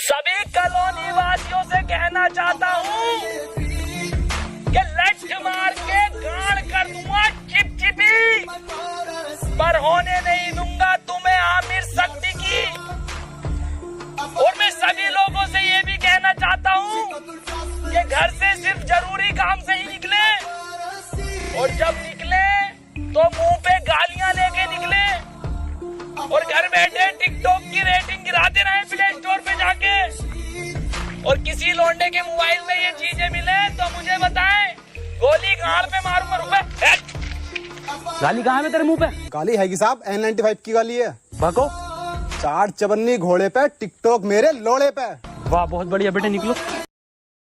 सभी कॉलोनी वासियों से कहना चाहता हूँ कि लठ मार के गाड़ कर दूंगा चिपचिपी, पर होने नहीं दूंगा तुम्हें आमिर शक्ति की। और मैं सभी लोगों से ये भी कहना चाहता हूँ कि घर से सिर्फ जरूरी काम से ही निकले, और जब निकले तो मुंह पे गालियां लेके निकले, और घर बैठे टिकटॉक की रेटिंग गिराते रहे प्ले स्टोर पे जाके। और किसी लौंडे के मोबाइल में ये चीजें मिले तो मुझे बताएं, गोली गाल पे मारूंगा। रुपए गाली कहाँ है तेरे मुंह पे? गाली है कि साहब N95 की गाली है। भागो। 4 चवन्नी घोड़े पे टिकटॉक मेरे लोड़े पे। वाह बहुत बढ़िया बेटे, निकलो।